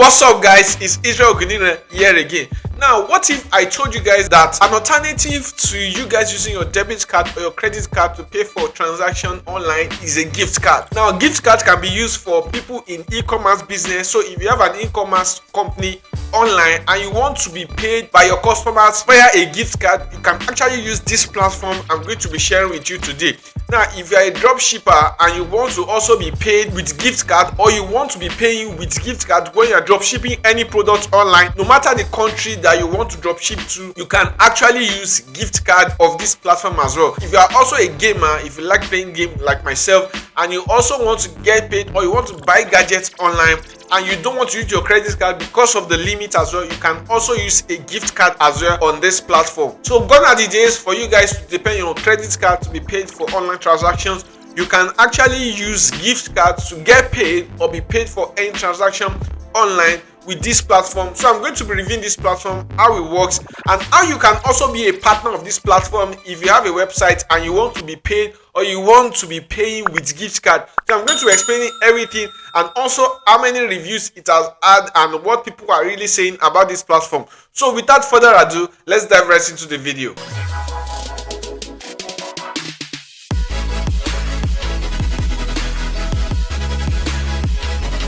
What's up guys, it's Israel Gunina here again. Now what if I told you guys that an alternative to you guys using your debit card or your credit card to pay for transaction online is a gift card. Now a gift card can be used for people in e-commerce business. So if you have an e-commerce company online and you want to be paid by your customers via a gift card, you can actually use this platform I'm going to be sharing with you today. Now if you are a drop shipper and you want to also be paid with gift card, or you want to be paying with gift card when you are drop shipping any product online, no matter the country that you want to drop ship to, you can actually use gift card of this platform as well. If you are also a gamer, if you like playing game like myself, and you also want to get paid or you want to buy gadgets online and you don't want to use your credit card because of the limit as well, you can also use a gift card as well on this platform. So gone are the days for you guys to depend on your credit card to be paid for online transactions. You can actually use gift cards to get paid or be paid for any transaction online with this platform. So I'm going to be reviewing this platform, how it works, and how you can also be a partner of this platform if you have a website and you want to be paid or you want to be paying with gift card. So I'm going to explain everything and also how many reviews it has had and what people are really saying about this platform. So without further ado, let's dive right into the video.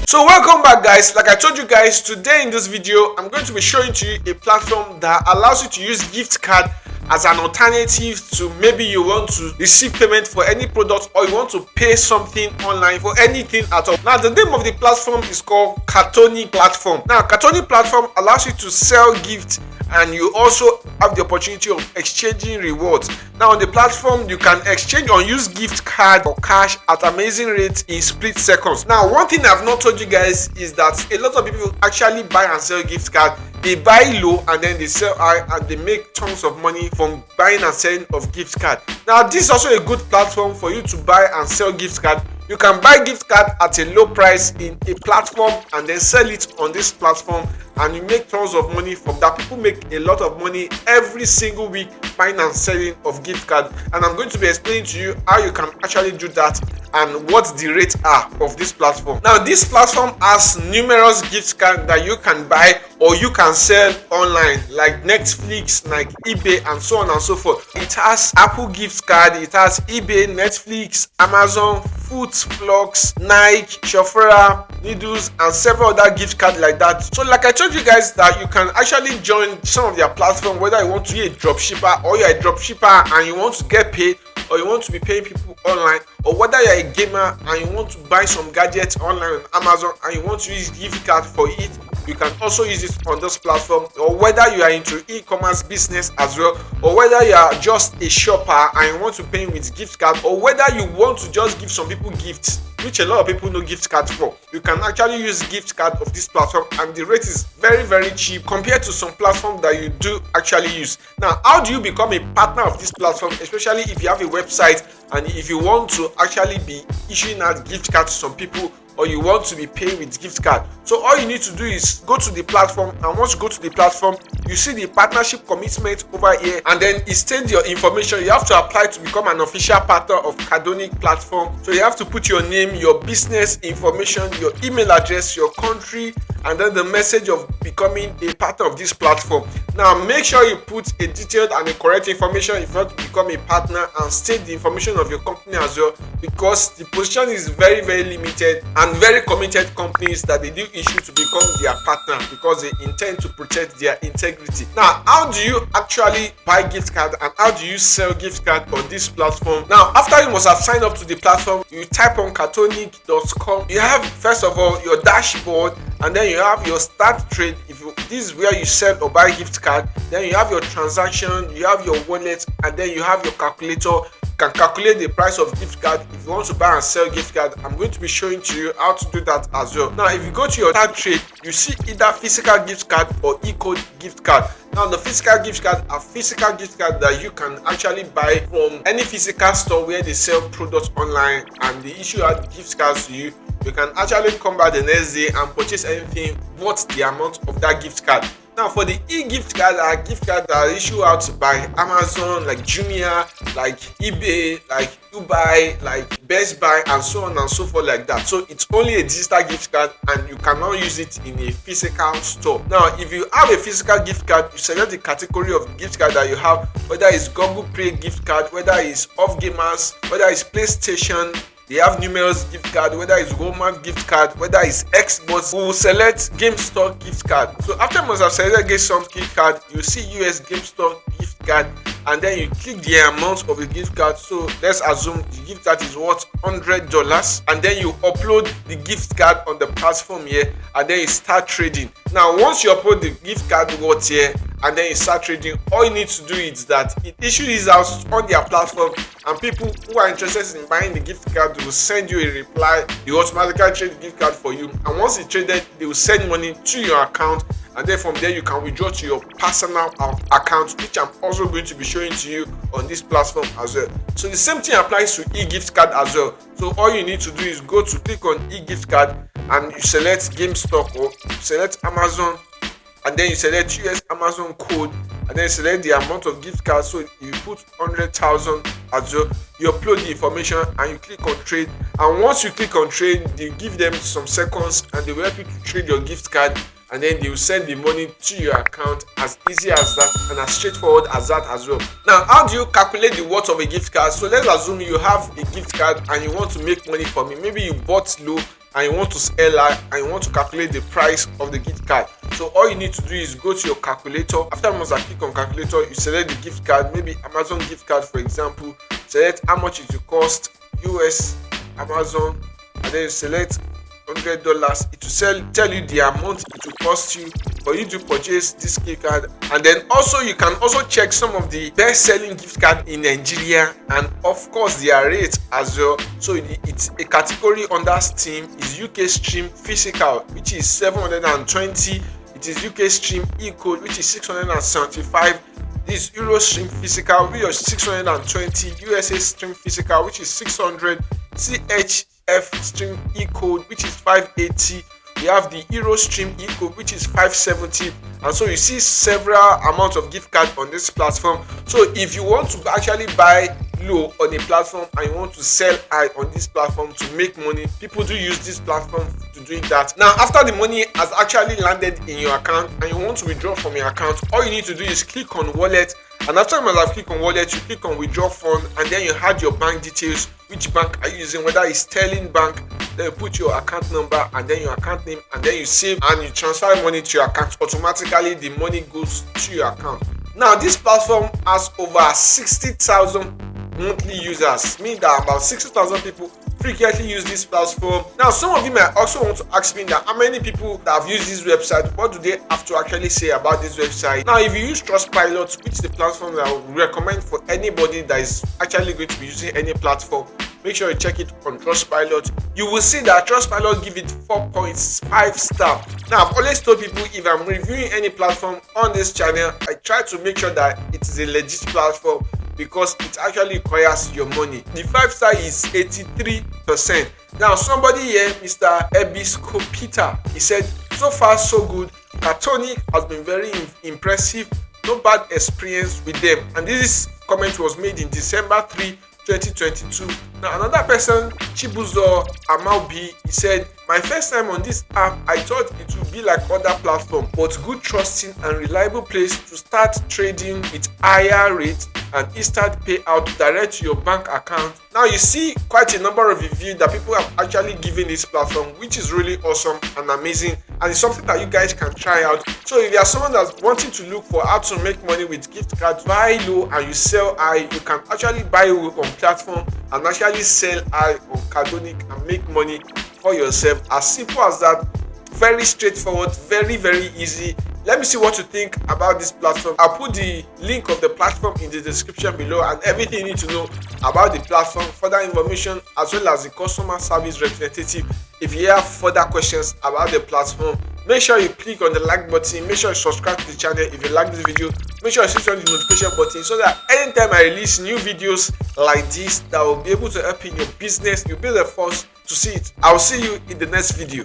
So welcome back guys. Like I told you guys, today in this video I'm going to be showing to you a platform that allows you to use gift card as an alternative to maybe you want to receive payment for any product or you want to pay something online for anything at all. Now the name of the platform is called Cardtonic platform. Now Cardtonic platform allows you to sell gifts and you also have the opportunity of exchanging rewards. Now on the platform you can exchange unused gift card or cash at amazing rates in split seconds. Now one thing I've not told you guys is that a lot of people actually buy and sell gift card. They buy low and then they sell high and they make tons of money from buying and selling of gift card. Now this is also a good platform for you to buy and sell gift card. You can buy gift card at a low price in a platform and then sell it on this platform, and you make tons of money from that. People make a lot of money every single week buying and selling of gift card, and I'm going to be explaining to you how you can actually do that and what the rates are of this platform. Now this platform has numerous gift cards that you can buy or you can sell online, like Netflix, like eBay, and so on and so forth. It has Apple gift card, it has eBay, Netflix, Amazon, Flux, Nike, Shofera, Needles, and several other gift cards like that. So like I told you guys that you can actually join some of their platform, whether you want to be a drop shipper or you're a drop shipper and you want to get paid or you want to be paying people online, or whether you're a gamer and you want to buy some gadgets online on Amazon and you want to use gift card for it, you can also use it on this platform. Or whether you are into e-commerce business as well, or whether you are just a shopper and you want to pay with gift card, or whether you want to just give some people gifts, which a lot of people know gift cards for, you can actually use gift card of this platform, and the rate is very cheap compared to some platform that you do actually use. Now how do you become a partner of this platform, especially if you have a website and if you want to actually be issuing out gift cards to some people, or you want to be paying with gift card? So all you need to do is go to the platform, and once you go to the platform, you see the partnership commitment over here, and then it states your information. You have to apply to become an official partner of Cardtonic platform. So you have to put your name, your business information, your email address, your country, and then the message of becoming a partner of this platform. Now make sure you put a detailed and a correct information if you want to become a partner, and state the information of your company as well, because the position is very limited, and very committed companies that they do issue to become their partner because they intend to protect their integrity. Now how do you actually buy gift card and how do you sell gift card on this platform? Now after you must have signed up to the platform, you type on cardtonic.com. You have first of all your dashboard, and then you have your start trade. This is where you sell or buy gift card. Then you have your transaction, you have your wallet, and then you have your calculator. Can calculate the price of gift card if you want to buy and sell gift card. I'm going to be showing to you how to do that as well. Now if you go to your start trade, you see either physical gift card or e-code gift card. Now the physical gift card are physical gift card that you can actually buy from any physical store where they sell products online, and they issue out gift cards to you. You can actually come back the next day and purchase anything worth the amount of that gift card. Now for the e-gift card, are gift cards that are issued out by Amazon, like Jumia, like eBay, like Ubuy, like Best Buy, and so on and so forth like that. So it's only a digital gift card and you cannot use it in a physical store. Now if you have a physical gift card, you select the category of gift card that you have, whether it's Google Play gift card, whether it's Off Gamers, whether it's PlayStation. They have numerous gift card, whether it's Walmart gift card, whether it's Xbox. We will select GameStop gift card. So after you must have selected GameStop gift card, you see US GameStop gift card, and then you click the amount of the gift card. So let's assume the gift card is worth $100, and then you upload the gift card on the platform here, and then you start trading. Now once you upload the gift card worth here and then you start trading, all you need to do is that it issues out on their platform, and people who are interested in buying the gift card will send you a reply. They automatically trade the gift card for you, and once it's traded, they will send money to your account, and then from there you can withdraw to your personal account, which I'm also going to be showing to you on this platform as well. So the same thing applies to e-gift card as well. So all you need to do is go to click on e-gift card, and you select GameStop or select Amazon, and then you select US Amazon code, and then you select the amount of gift card. So you put 100,000 as well. You upload the information and you click on trade. And once you click on trade, you give them some seconds and they will help you to trade your gift card, and then they will send the money to your account. As easy as that and as straightforward as that as well. Now how do you calculate the worth of a gift card? So let's assume you have a gift card and you want to make money from it. Maybe you bought low and you want to sell high, and you want to calculate the price of the gift card. So all you need to do is go to your calculator. After you click on calculator, you select the gift card, maybe Amazon gift card for example. Select how much it will cost, US Amazon, and then you select $100. It will tell you the amount it will cost you for you to purchase this gift card. And then also you can also check some of the best selling gift card in Nigeria, and of course their rates as well. So it's a category under Steam is UK Stream Physical, which is 720. It is UK Stream E-Code, which is 675. This Euro Stream Physical, which is 620. USA Stream Physical, which is 600. CHF Stream E-Code, which is 580. We have the Euro Stream E-Code, which is 570. And so you see several amounts of gift cards on this platform. So if you want to actually buy low on a platform and you want to sell high on this platform to make money, people do use this platform to do that. Now after the money has actually landed in your account and you want to withdraw from your account, all you need to do is click on wallet, and after you have clicked on wallet, you click on withdraw fund, and then you add your bank details. Which bank are you using, whether it's Sterling Bank, then you put your account number and then your account name, and then you save and you transfer money to your account. Automatically the money goes to your account. Now this platform has over 60,000 monthly users, meaning that about 60,000 people frequently use this platform. Now some of you might also want to ask me that how many people that have used this website, what do they have to actually say about this website? Now if you use Trustpilot, which is the platform that I would recommend for anybody that is actually going to be using any platform, make sure you check it on Trustpilot. You will see that Trustpilot give it 4.5 star. Now I've always told people, if I'm reviewing any platform on this channel, I try to make sure that it is a legit platform, because it actually requires your money. The 5-star is 83%. Now somebody here, Mr. Ebisco Peter, he said, so far so good. Cardtonic has been very impressive. No bad experience with them. And this comment was made in December 3, 2022. Now another person, Chibuzo Amaubi, he said, my first time on this app, I thought it would be like other platforms, but good, trusting and reliable place to start trading with higher rates and instant payout direct to your bank account. Now you see quite a number of reviews that people have actually given this platform, which is really awesome and amazing, and it's something that you guys can try out. So if you are someone that's wanting to look for how to make money with gift cards, buy low and you sell high, you can actually buy low on platform and actually sell high on Cardtonic and make money for yourself. As simple as that. Very straightforward, very easy. Let me see what you think about this platform. I'll put the link of the platform in the description below, and everything you need to know about the platform, further information, as well as the customer service representative. If you have further questions about the platform, make sure you click on the like button. Make sure you subscribe to the channel if you like this video. Make sure you switch on the notification button so that anytime I release new videos like this that will be able to help in your business, you'll be the first to see it. I'll see you in the next video.